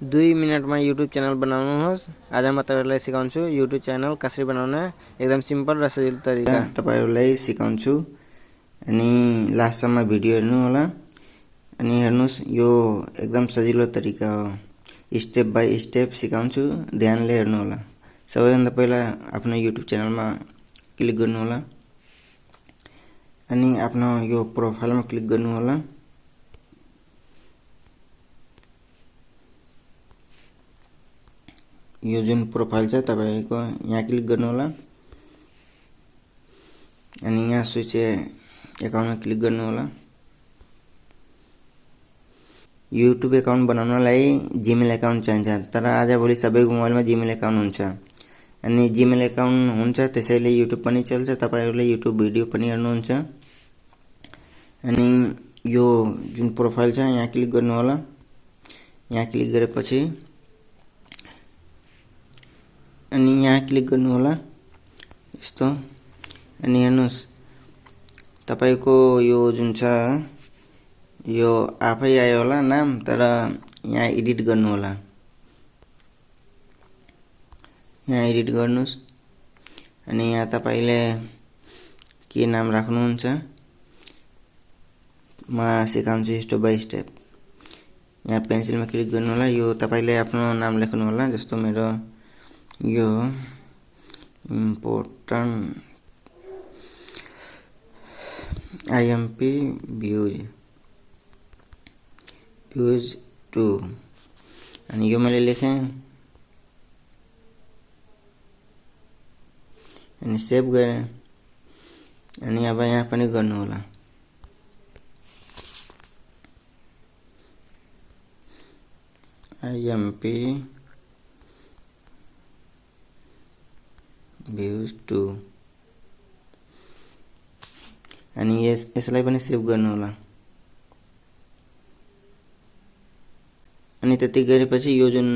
2 मिनटमा YouTube channel बनाउनुहोस्। आज म तपाईहरुलाई सिकाउँछु युट्युब च्यानल कसरी बनाउने एकदम सिम्पल र सजिलो तरिका तपाईहरुलाई सिकाउँछु। अनि लास्टसम्म भिडियो हेर्नु होला। अनि हेर्नुस् यो एकदम सजिलो तरिका हो। स्टेप बाइ स्टेप सिकाउँछु, ध्यानले हेर्नु होला। सबैभन्दा पहिला आफ्नो युट्युब च्यानलमा क्लिक गर्नु होला। अनि आफ्नो यो प्रोफाइलमा क्लिक गर्नु होला। यो जुन प्रोफाइल छ तपाईको यहाँ क्लिक गर्नु होला। अनि यहाँ स्विच एकाउन्टमा क्लिक गर्नु होला। युट्युब एकाउन्ट बनाउनलाई जीमेल एकाउन्ट चाहिन्छ, तर आजभोलि सबैको मोबाइलमा जीमेल एकाउन्ट हुन्छ। अनि जीमेल एकाउन्ट हुन्छ त्यसैले युट्युब पनि चल्छ, तपाईहरुले युट्युब भिडियो पनि हेर्नुहुन्छ। अनि यो जुन प्रोफाइल छ यहाँ क्लिक गर्नु होला। यहाँ क्लिक गरेपछि अनि यहाँ क्लिक गर्नु होला यस्तो। अनि हेर्नुस् तपाईको यो जुन छ यो आफै आयो होला नाम, तर यहाँ एडिट गर्नु होला। यहाँ एडिट गर्नुस्। अनि यहाँ तपाईले के नाम राख्नुहुन्छ म सिकाउँछु स्टेप बाइ स्टेप। यहाँ पेन्सिलमा क्लिक गर्नु होला। यो तपाईले आफ्नो नाम लेख्नु होला। जस्तो मेरो यो इम्पोर्टेन्ट आइएमपी भ्यूज 2 अनि यो मैले लेखेँ। अनि सेभ गरेँ। अनि अब यहाँ पनि गर्नु होला। आइएमपी भ्यूज 2 अनि यसलाई पनि सेभ गर्नु होला। अनि त्यति गरेपछि यो जुन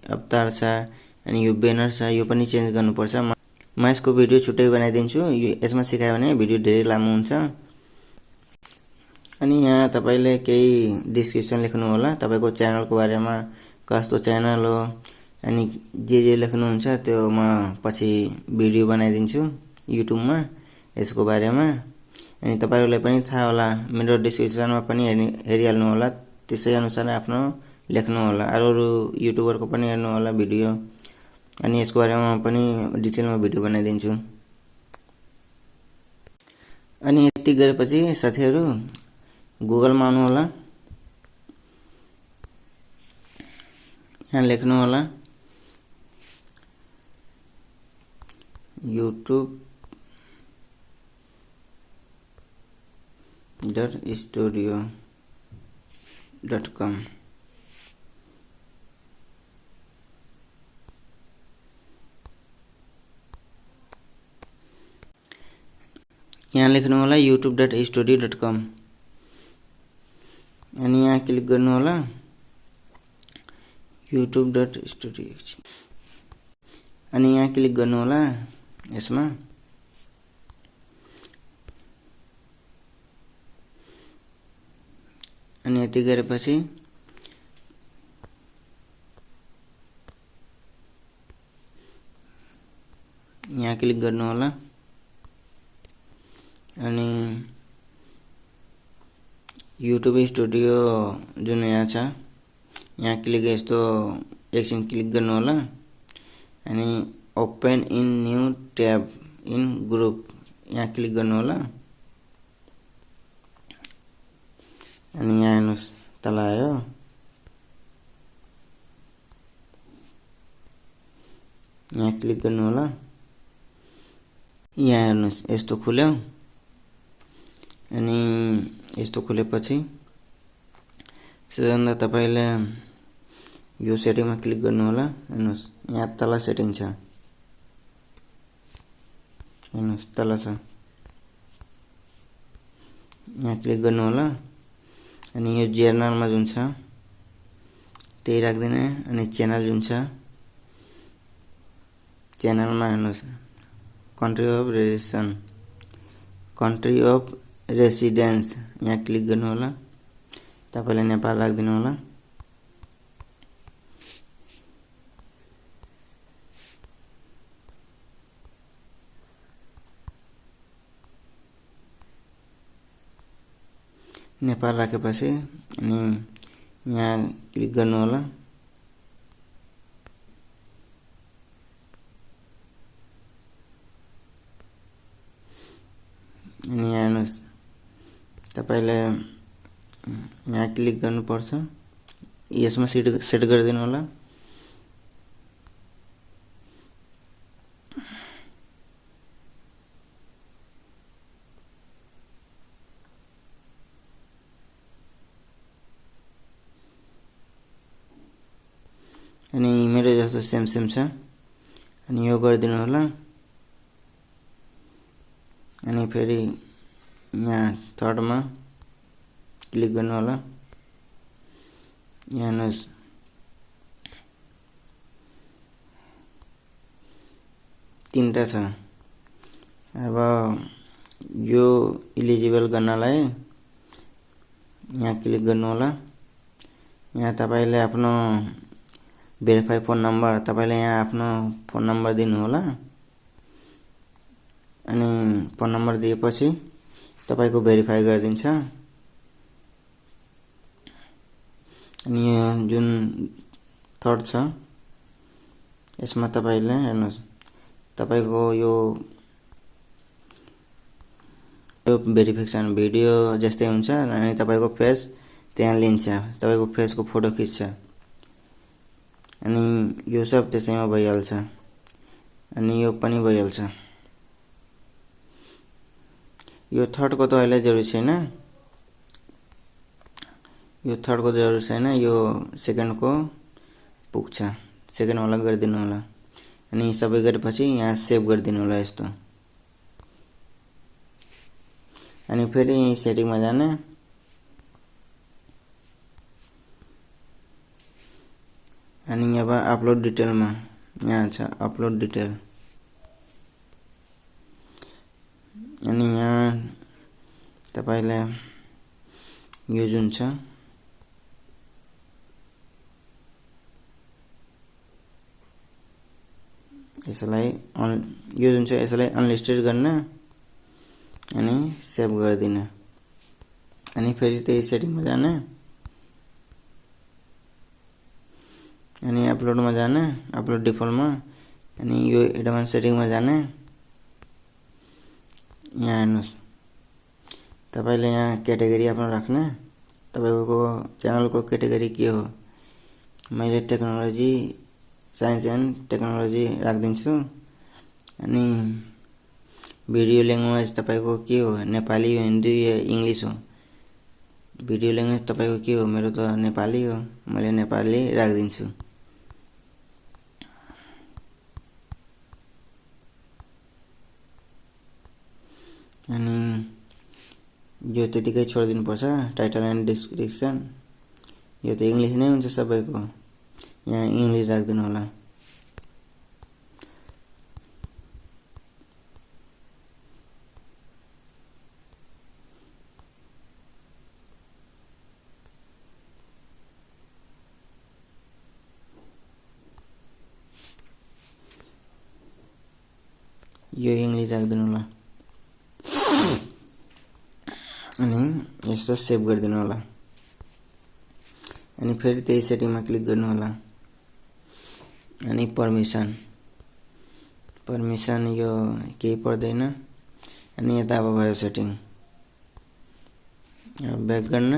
अवतार छ अनि यो ब्यानर छ यो पनि चेन्ज गर्नुपर्छ। म यसको भिडियो छुट्टै बनाइदिन्छु। यसमा सिकायो भने भिडियो धेरै लामो हुन्छ। अनि यहाँ तपाईले केही डिस्क्रिप्सन लेख्नु होला तपाईको च्यानलको बारेमा, कस्तो च्यानल हो। अनि जे लेख्नुहुन्छ त्यो म पछि भिडियो बनाइदिन्छु युट्युबमा यसको बारेमा। अनि तपाईहरुलाई पनि थाहा होला, मेरो डिस्क्रिप्सनमा पनि हेरिहाल्नु होला। त्यसै अनुसार आफ्नो लेख्नु होला। अरु युट्युबरको पनि हेर्नु होला भिडियो। अनि यसको बारेमा पनि डिटेलमा भिडियो बनाइदिन्छु। अनि यति गरेपछि साथीहरु गुगलमा आउनु होला। यहाँ लेख्नु होला youtube.studio.com। यहाँ लेख्नु होला youtube.studio.com। अनि यहाँ क्लिक गर्नु होला youtube.studio। अनि यहाँ क्लिक गर्नु होला यसमा। अनि यति गरेपछि यहाँ क्लिक गर्नु होला। अनि युट्युब स्टुडियो जुन यहाँ छ यहाँ क्लिक यस्तो एकछिन क्लिक गर्नु होला। अनि open in new tab in group यहाँ क्लिक गर्नु होला। अनि यहाँ हेर्नुस् तल आयो। यहाँ क्लिक गर्नु होला। यहाँ हेर्नुस् यस्तो खुल्यो। अनि यस्तो खुलेपछि सबैभन्दा तपाईले यो सेटिङमा क्लिक गर्नु होला। हेर्नुस् यहाँ तल सेटिङ छ। हेर्नुस् तल छ। यहाँ क्लिक गर्नु होला। अनि यो जर्नलमा जुन छ त्यही राख्दिने। अनि च्यानल जुन छ च्यानलमा हेर्नुस् कन्ट्री अफ रेसिडेन्स यहाँ क्लिक गर्नु होला। तपाईले नेपाल राख्दिनु होला। नेपाल राखेपछि अनि यहाँ क्लिक गर्नु होला। अनि यहाँ हेर्नुस् तपाईले यहाँ क्लिक गर्नुपर्छ। यसमा सेट गरिदिनु होला। अनि मेरो जस्तो सेम छ अनि यो गरिदिनु होला। अनि फेरि यहाँ थर्डमा क्लिक गर्नु होला। यहाँ हेर्नुस् तीनटा छ। अब यो इलिजिबल गर्नलाई यहाँ क्लिक गर्नु होला। यहाँ तपाईले आफ्नो भेरिफाई फोन नम्बर तपाईले यहाँ आफ्नो फोन नम्बर दिनु होला। अनि फोन नम्बर दिएपछि तपाईको भेरिफाई गरिदिन्छ। अनि जुन थर्ड छ यसमा तपाईले हेर्नुस् तपाईको यो भेरिफिकेसन भिडियो जस्तै हुन्छ अनि तपाईको फेस त्यहाँ लिन्छ। तपाईको फेसको फोटो खिच्छ अनि यो सब त्यसैमा भइहाल्छ। अनि यो पनि भइहाल्छ। यो थर्डको त अहिले जरुरी छैन। यो थर्डको जरुरी छैन। यो सेकेन्डको पुग्छ। सेकेन्ड वाला गरिदिनु होला। अनि सबै गरेपछि यहाँ सेभ गरिदिनु होला यस्तो। अनि फेरि सेटिङमा जाने। अनि अब अपलोड डिटेलमा यहाँ छ अपलोड डिटेल। अनि यहाँ तपाईले यो जुन छ यसलाई यो जुन छ यसलाई अनलिस्टेड गर्न अनि सेभ गरिदिन। अनि फेरि त्यही सेटिङमा जाने। अनि अपलोडमा जाने अपलोड डिफल्टमा। अनि यो एडभान्स सेटिङमा जाने। यहाँ हेर्नुस् तपाईले यहाँ क्याटेगोरी आफ्नो राख्ने। तपाईको च्यानलको क्याटेगोरी के हो। मैले टेक्नोलोजी साइन्स एन्ड टेक्नोलोजी राख्दिन्छु। अनि भिडियो ल्याङ्ग्वेज तपाईको के हो नेपाली हो हिन्दी या इंग्लिश हो। भिडियो ल्याङ्ग्वेज तपाईको के हो मेरो त नेपाली हो मैले नेपाली राख्दिन्छु। अनि यो त्यतिकै छोडिदिनु पर्छ। टाइटल एन्ड डिस्क्रिप्सन यो त इंग्लिश नै हुन्छ सबैको। यहाँ इंग्लिश राख्दिनु होला। यो इंग्लिश राख्दिनु होला। अनि यस्तो सेभ गरिदिनु होला। अनि फेरि त्यही सेटिङमा क्लिक गर्नु होला। अनि परमिसन यो केही पर्दैन। अनि यता अब भयो सेटिङ। ब्याक गर्न।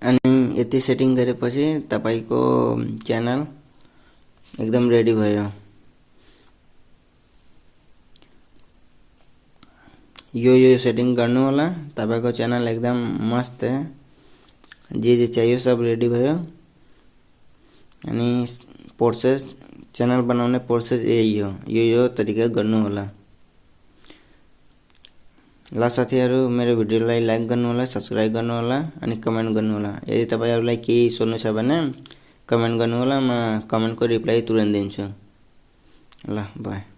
अनि यति सेटिङ गरेपछि तपाईको च्यानल एकदम रेडी भयो। यो सेटिङ गर्नु होला। तपाईको च्यानल एकदम मस्त है। जे चाहियो सब रेडी भयो। अनि प्रोसेस च्यानल बनाउने प्रोसेस यही हो। यो तरिका गर्नु होला। ल साथीहरु मेरो भिडियोलाई लाइक गर्नु होला, सब्स्क्राइब गर्नु होला अनि कमेन्ट गर्नु होला। यदि तपाईहरुलाई केही सोध्नु छ भने कमेन्ट गर्नु होला, म कमेन्टको रिप्लाई तुरन्त दिन्छु। ल बाई।